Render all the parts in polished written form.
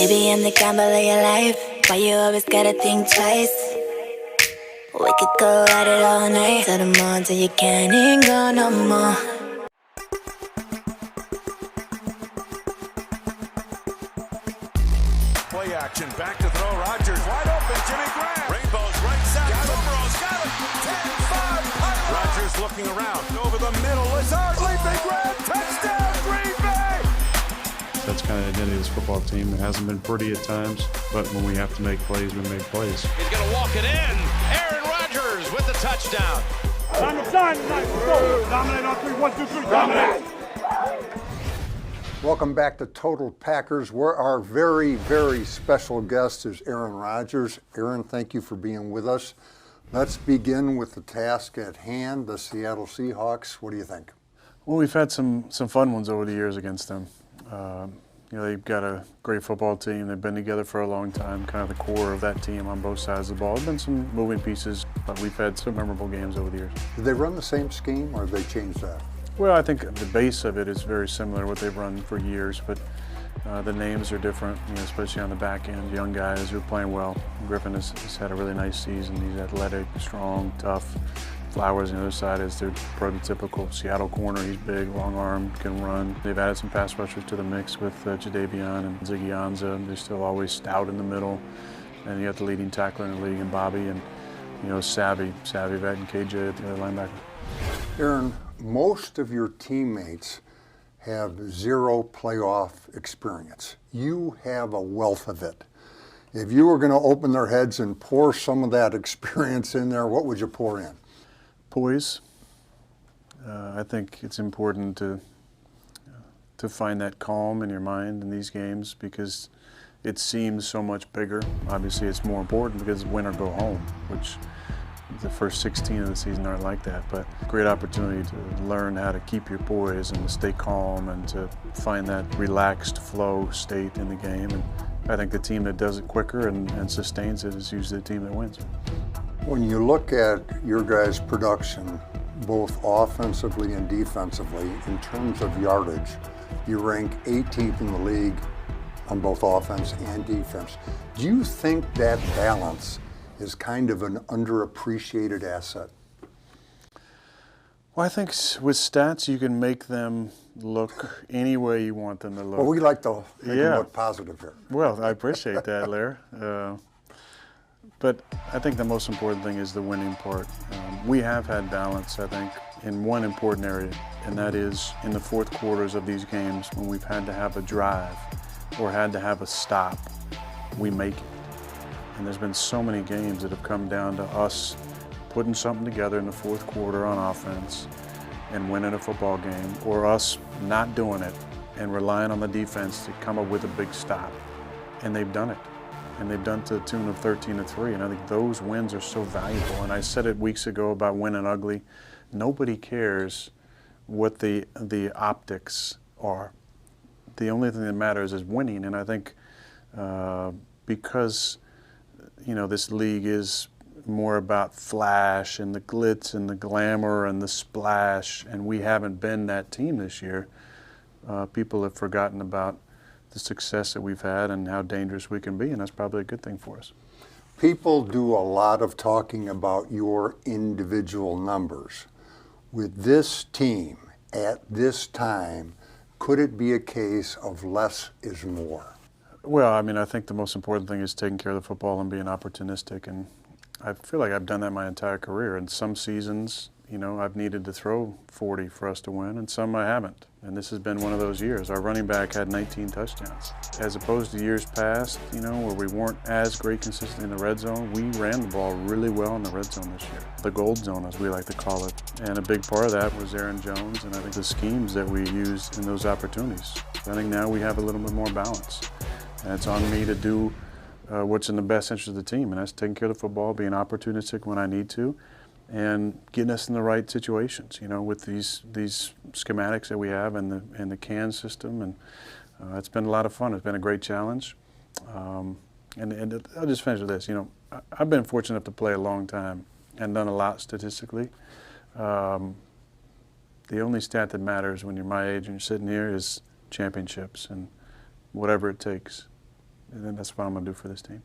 Baby, I'm the gamble of your life. Why you always gotta think twice? We could go at it all night, till the morning till you can't even go no more. Play action, back to throw, Rodgers, wide open, Jimmy Graham. Rainbow's right side, Burrow's got him, 10-5, Rodgers looking around, over the middle, Lazard, leaping grab, touchdown, Green Bay! That's kind of the identity of this football team. It hasn't been pretty at times, but when we have to make plays, we make plays. He's going to walk it in. Aaron Rodgers with the touchdown. Dominate on 3, 1, 2, 3, dominate! Welcome back to Total Packers, where our very, very special guest is Aaron Rodgers. Aaron, thank you for being with us. Let's begin with the task at hand, the Seattle Seahawks. What do you think? Well, we've had some fun ones over the years against them. They've got a great football team. They've been together for a long time, kind of the core of that team on both sides of the ball. There's been some moving pieces, but we've had some memorable games over the years. Did they run the same scheme, or have they changed that? Well, I think the base of it is very similar to what they've run for years, but the names are different, especially on the back end. Young guys who are playing well. Griffin has had a really nice season. He's athletic, strong, tough. Flowers on the other side is their prototypical Seattle corner. He's big, long arm, can run. They've added some pass rushers to the mix with Jadeveon and Ziggy Ansah. They're still always stout in the middle. And you got the leading tackler in the league in Bobby and, savvy vet and KJ, the other linebacker. Aaron, most of your teammates have zero playoff experience. You have a wealth of it. If you were going to open their heads and pour some of that experience in there, what would you pour in? Poise. I think it's important to find that calm in your mind in these games because it seems so much bigger. Obviously, it's more important because it's win or go home, which the first 16 of the season aren't like that. But great opportunity to learn how to keep your poise and to stay calm and to find that relaxed flow state in the game. And I think the team that does it quicker and sustains it is usually the team that wins. When you look at your guys' production, both offensively and defensively, in terms of yardage, you rank 18th in the league on both offense and defense. Do you think that balance is kind of an underappreciated asset? Well, I think with stats, you can make them look any way you want them to look. Well, we like to make them look positive here. Well, I appreciate that, Larry. But I think the most important thing is the winning part. We have had balance, I think, in one important area, and that is in the fourth quarters of these games when we've had to have a drive or had to have a stop, we make it. And there's been so many games that have come down to us putting something together in the fourth quarter on offense and winning a football game, or us not doing it and relying on the defense to come up with a big stop. And they've done it. And they've done to the tune of 13-3, and I think those wins are so valuable. And I said it weeks ago about winning ugly. Nobody cares what the optics are. The only thing that matters is winning, and I think because this league is more about flash and the glitz and the glamour and the splash, and we haven't been that team this year, people have forgotten about the success that we've had and how dangerous we can be, and that's probably a good thing for us. People do a lot of talking about your individual numbers. With this team at this time, could it be a case of less is more? Well, I think the most important thing is taking care of the football and being opportunistic, and I feel like I've done that my entire career. In some seasons, I've needed to throw 40 for us to win, and some I haven't. And this has been one of those years. Our running back had 19 touchdowns. As opposed to years past, where we weren't as great consistently in the red zone, we ran the ball really well in the red zone this year. The gold zone, as we like to call it. And a big part of that was Aaron Jones, and I think the schemes that we used in those opportunities. I think now we have a little bit more balance. And it's on me to do what's in the best interest of the team, and that's taking care of the football, being opportunistic when I need to, and getting us in the right situations, with these schematics that we have and the CAN system, and it's been a lot of fun. It's been a great challenge, and I'll just finish with this. I've been fortunate enough to play a long time and done a lot statistically. The only stat that matters when you're my age and you're sitting here is championships and whatever it takes. And that's what I'm going to do for this team.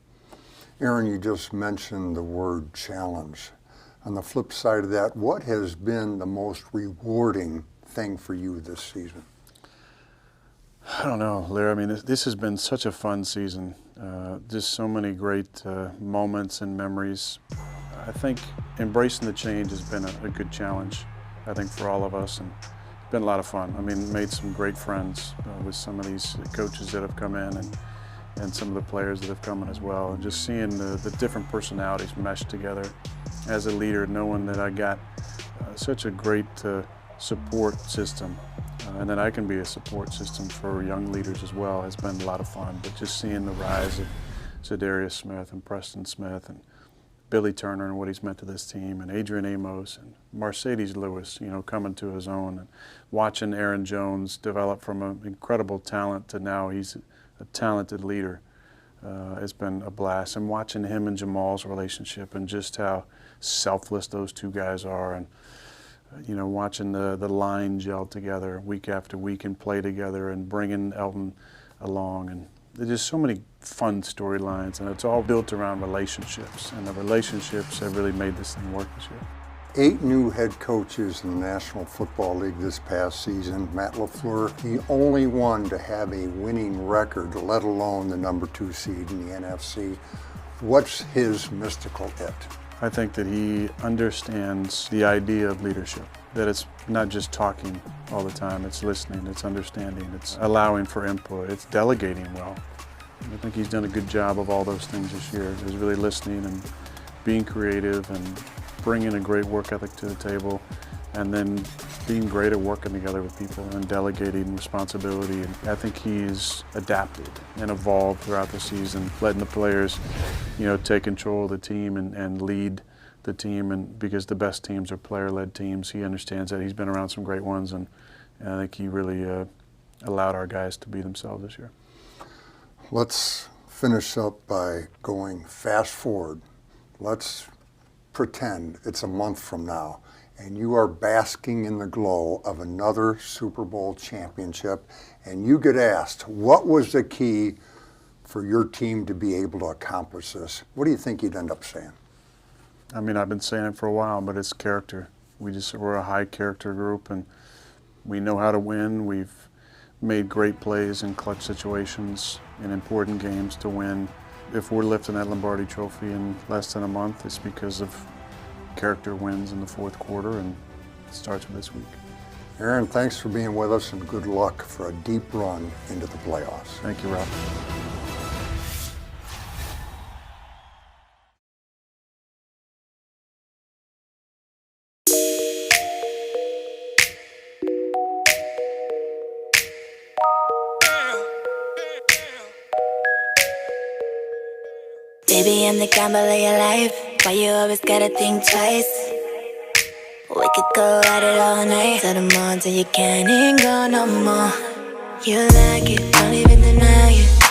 Aaron, you just mentioned the word challenge. On the flip side of that, what has been the most rewarding thing for you this season? I don't know, Larry. I mean, this has been such a fun season. Just so many great moments and memories. I think embracing the change has been a good challenge, I think, for all of us. And it's been a lot of fun. I mean, made some great friends with some of these coaches that have come in and some of the players that have come in as well. And just seeing the different personalities mesh together. As a leader, knowing that I got such a great support system, and that I can be a support system for young leaders as well, has been a lot of fun. But just seeing the rise of Zadarius Smith and Preston Smith and Billy Turner and what he's meant to this team, and Adrian Amos and Mercedes Lewis, you know, coming to his own, and watching Aaron Jones develop from an incredible talent to now he's a talented leader, has been a blast. And watching him and Jamal's relationship and just how selfless those two guys are, and you know, watching the line gel together week after week and play together, and bringing Elton along, and there's just so many fun storylines, and it's all built around relationships, and the relationships have really made this thing work this year. 8 new head coaches in the National Football League this past season. Matt LaFleur, the only one to have a winning record, let alone the number 2 seed in the NFC. What's his mystical it? I think that he understands the idea of leadership, that it's not just talking all the time, it's listening, it's understanding, it's allowing for input, it's delegating well. I think he's done a good job of all those things this year. He's really listening and being creative and bringing a great work ethic to the table, and then being great at working together with people and delegating responsibility. And I think he's adapted and evolved throughout the season, letting the players, you know, take control of the team and lead the team. And because the best teams are player-led teams, he understands that. He's been around some great ones, and I think he really allowed our guys to be themselves this year. Let's finish up by going fast forward. Let's pretend it's a month from now, and you are basking in the glow of another Super Bowl championship, and you get asked, what was the key for your team to be able to accomplish this? What do you think you'd end up saying? I mean, I've been saying it for a while, but it's character. We're a high character group, and we know how to win. We've made great plays in clutch situations in important games to win. If we're lifting that Lombardi Trophy in less than a month, it's because of character wins in the fourth quarter, and it starts with this week. Aaron, thanks for being with us, and good luck for a deep run into the playoffs. Thank you, Rob. Baby, I'm the gamble of your life. Why you always gotta think twice? We could go at it all night till the morning till you can't even go no more. You like it, don't even deny it.